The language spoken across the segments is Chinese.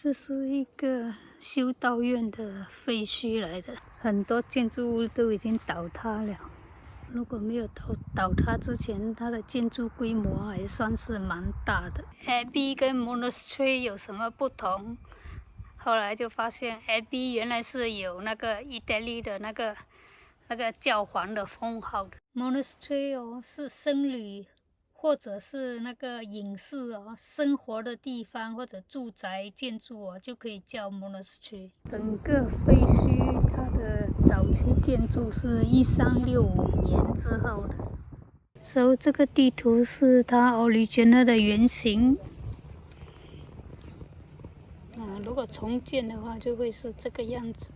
这是一个修道院的废墟来的，很多建筑物都已经倒塌了。如果没有倒塌之前，它的建筑规模还算是蛮大的。Abbey 跟 Monastery 有什么不同？后来就发现 Abbey 原来是有那个意大利的那个教皇的封号的。Monastery 哦是僧侣或者是那个隐士哦生活的地方或者住宅建筑哦就可以叫 Monastery。整个废墟它的早期建筑是1365年之后的。所以这个地图是它 original 的原型。如果重建的话，就会是这个样子。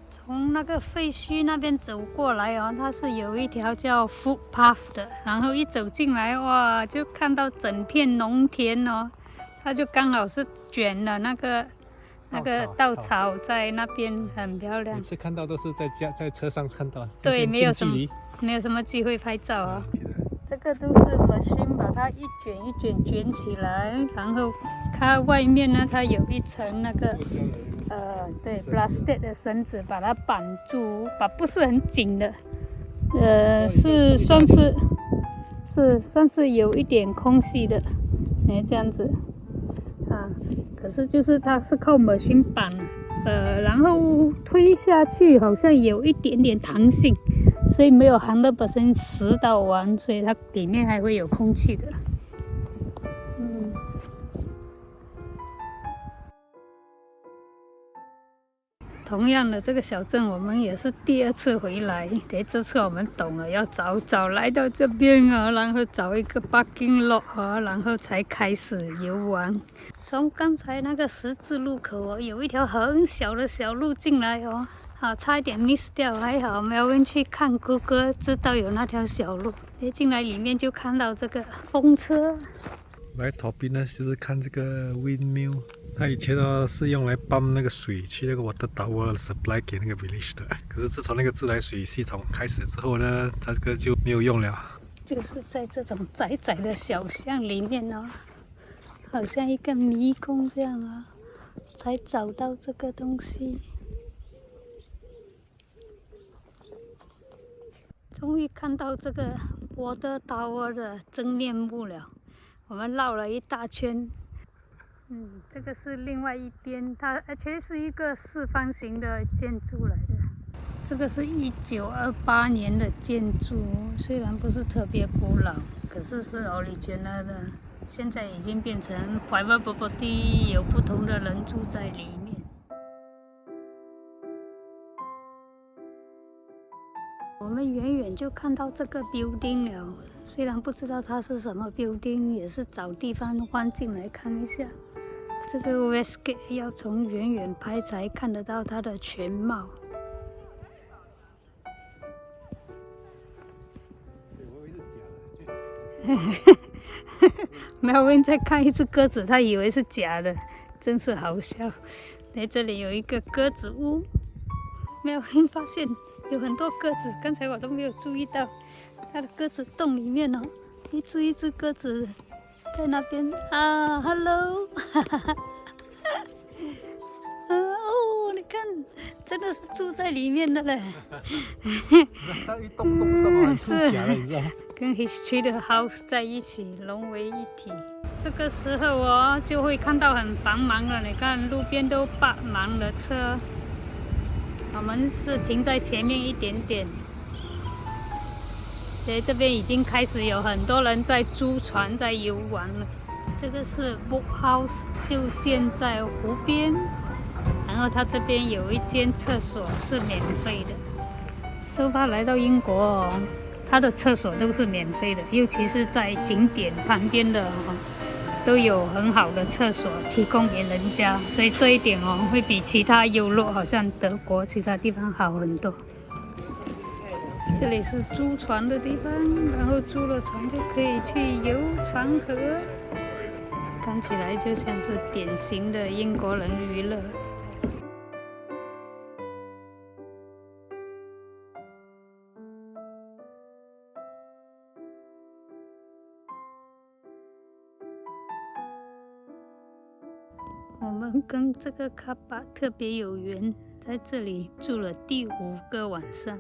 从那个废墟那边走过来哦，它是有一条叫 footpath 的，然后一走进来，哇，就看到整片农田哦，它就刚好是卷了那个稻草在那边，很漂亮。每次看到都是在车上看到，对，没有什么机会拍照啊。这个都是 machine 把它一卷一卷卷起来，然后它外面呢，它有一层那个对 plastic 的绳子把它绑住，不是很紧的，算是有一点空隙的，这样子啊。可是就是它是靠 machine 绑，然后推下去好像有一点点弹性。所以没有100% 实到完，所以它里面还会有空气的。同样的，这个小镇我们也是第2次回来。这次我们懂了，要早来到这边啊，然后找一个 parking lot 啊，然后才开始游玩。从刚才那个十字路口哦，有一条很小的小路进来哦。差一点 miss 掉，还好Melvin去看谷歌，知道有那条小路。进来里面就看到这个风车。来头边呢，就是看这个 windmill， 它以前呢是用来泵那个水去那个 water tower supply 给那个 village 的。可是自从那个自来水系统开始之后呢，它这个就没有用了。就是在这种窄窄的小巷里面哦，好像一个迷宫这样啊，才找到这个东西。终于看到这个water tower的真面目了。我们绕了一大圈。这个是另外一边，它其实是一个4方形的建筑来的。这个是1928年的建筑，虽然不是特别古老，可是是 original 的。现在已经变成 private property， 有不同的人住在里面。我们远远就看到这个 building 了，虽然不知道它是什么 building， 也是找地方换进来看一下。这个 Westgate 要从远远拍才看得到它的全貌。Melvin 在看一只鸽子，他以为是假的，真是好笑。这里有一个鸽子屋，Melvin 发现有很多鸽子，刚才我都没有注意到。它的鸽子洞里面哦，一只鸽子在那边啊 ，Hello， 哦，你看，真的是住在里面的嘞。它一动很出假了，你知道吗？跟 History 的 house 在一起，融为一体。这个时候哦，就会看到很繁忙了。你看路边都摆满了车。我们是停在前面一点点，这边已经开始有很多人在租船在游玩了。这个是 boat house， 就建在湖边，然后它这边有一间厕所是免费的。so far 来到英国哦，它的厕所都是免费的，尤其是在景点旁边的都有很好的厕所提供给人家，所以这一点哦会比其他优落好像德国其他地方好很多。这里是租船的地方，然后租了船就可以去游船河，看起来就像是典型的英国人娱乐。们跟这个卡巴特别有缘，在这里住了第5个晚上，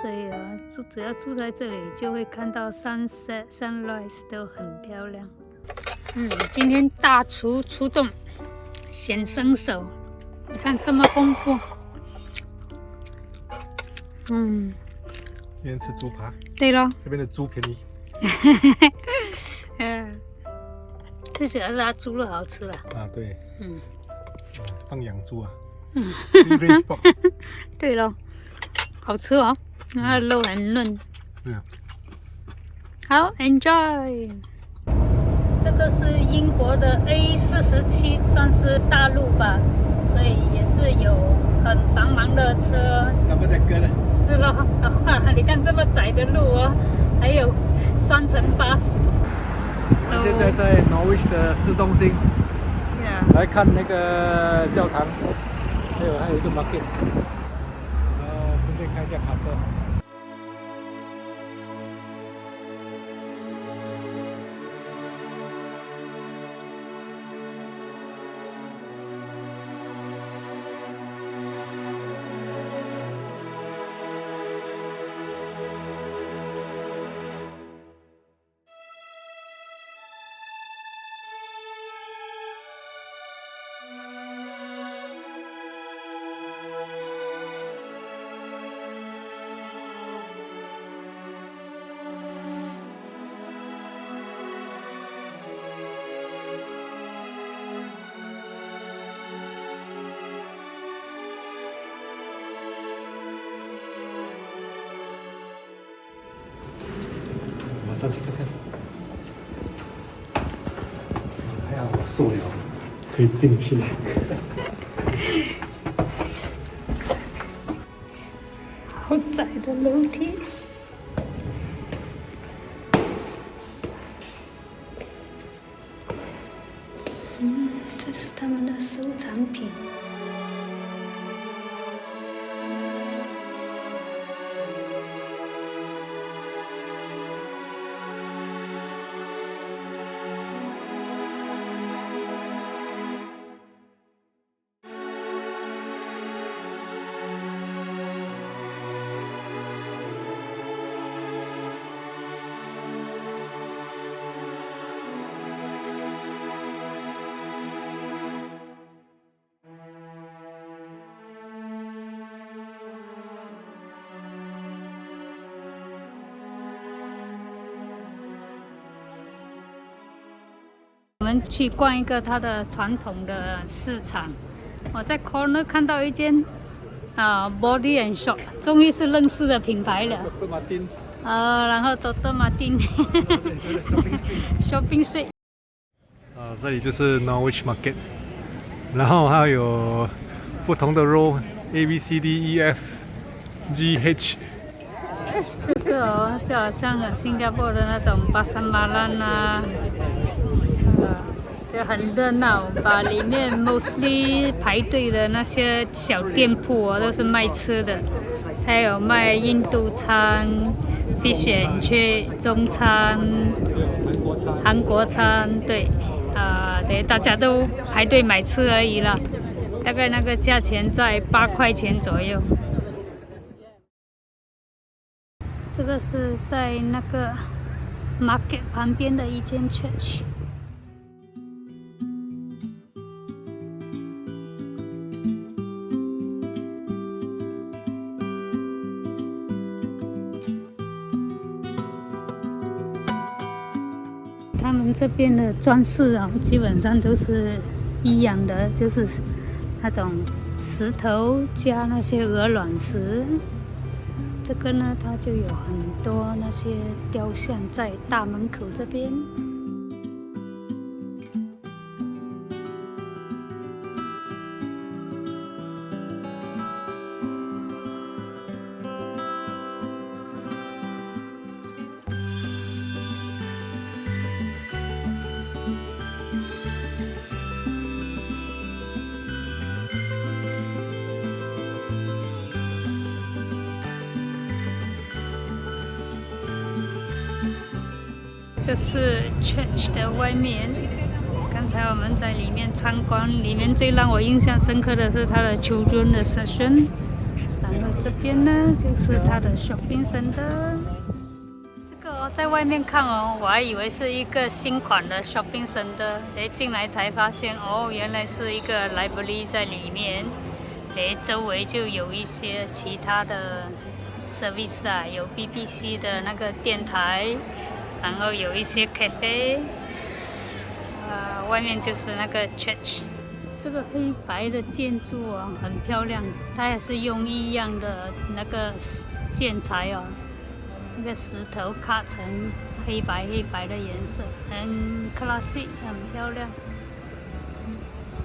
所以只要住在这里，就会看到 sunset、sunrise 都很漂亮。今天大厨出动，显身手，你看这么丰富。今天吃猪扒。对咯，这边的猪便宜。最主要是它猪肉好吃啦。对。放养猪啊。对咯，好吃哦，它的肉很嫩。好 ，enjoy。这个是英国的 A47，算是大路吧，所以也是有很繁忙的车。那不得割了。是咯，你看这么窄的路哦，还有双层巴士。现在在 Norwich 的市中心，来看那个教堂，还有一个 market， 然后顺便看一下卡车。上去看看，还好我受了，可以进去。好窄的楼梯。这是他们的收藏品。我们去逛一个它的传统的市场。我在 corner 看到一间Body and Shop， 终于是认识的品牌了。然后 Dr. Martin Shopping Street。这里就是 Norwich Market， 然后还有不同的 row A B C D E F G H。这个就好像新加坡的那种巴沙马兰啊。就很热闹，把里面 mostly 排队的那些小店铺都是卖吃的，还有卖印度餐、fish and chips 中餐、韩国餐，对，对，大家都排队买吃而已了，大概那个价钱在8块钱左右。这个是在那个 market 旁边的一间 church。他们这边的装饰基本上都是一样的，就是那种石头加那些鹅卵石。这个呢，它就有很多那些雕像在大门口这边。这是 church 的外面，刚才才我们在里面参观，里面最让我印象深刻的是它的 children 的 section， 然后这边呢就是它的 shopping center。这个在外面看哦，我还以为是一个新款的 shopping center， 进来才发现哦，原来是一个 library 在里面。周围就有一些其他的 service 啊，有 BBC 的那个电台，然后有一些 cafe， 外面就是那个 church。这个黑白的建筑啊，很漂亮，它也是用一样的那个建材哦，那个石头卡成黑白的颜色，很 classic， 很漂亮。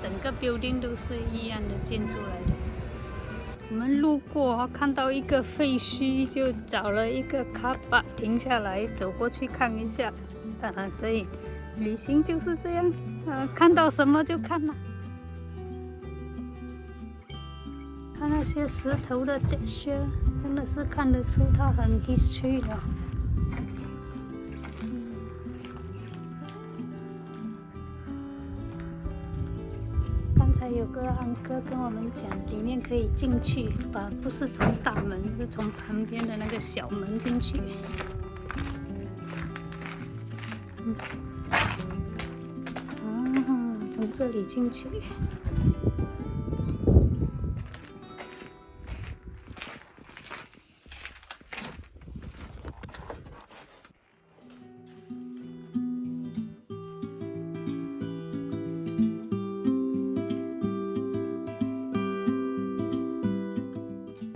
整个 building 都是一样的建筑来的。我们路过看到一个废墟，就找了一个卡巴停下来，走过去看一下。所以旅行就是这样，看到什么就看了。看那些石头的 texture， 真的是看得出它很 history 的。刚才有个安哥跟我们讲，里面可以进去，不是从大门，是从旁边的那个小门进去。从这里进去。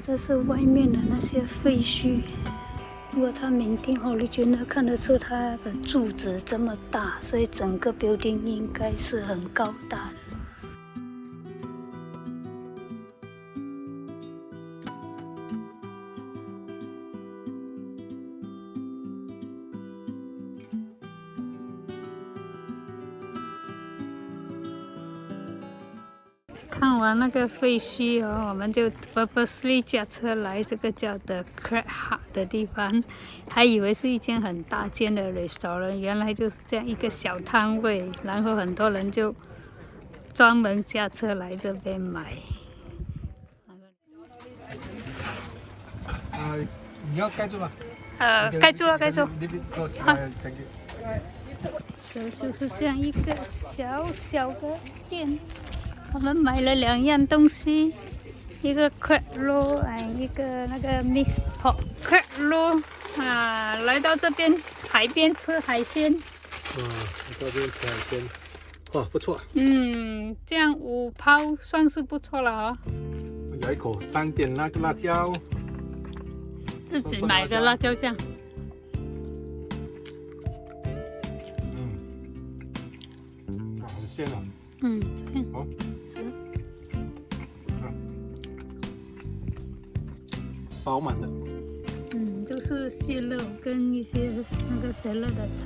这是外面的那些废墟，如果它明定好，你觉得看得出它的柱子这么大，所以整个 building 应该是很高大的。看完那个废墟哦，我们就 purposely 驾车来这个叫 The Crab Hut 的地方，还以为是一间很大间的 restaurant， 原来就是这样一个小摊位，然后很多人就专门驾车来这边买。你要盖住吗？盖住了，盖住。好。这就是这样一个小小的店。我们买了2样东西，一个 crab roll， 一个那个 mixed pork crab roll 来到这边海边吃海鲜。来到这边吃海鲜，哇，不错。这样5泡算是不错了哦。咬一口，沾点那个辣椒，自己买的辣椒酱。很鲜啊。看。好。饱满的，就是蟹肉跟一些那个 salad 的菜。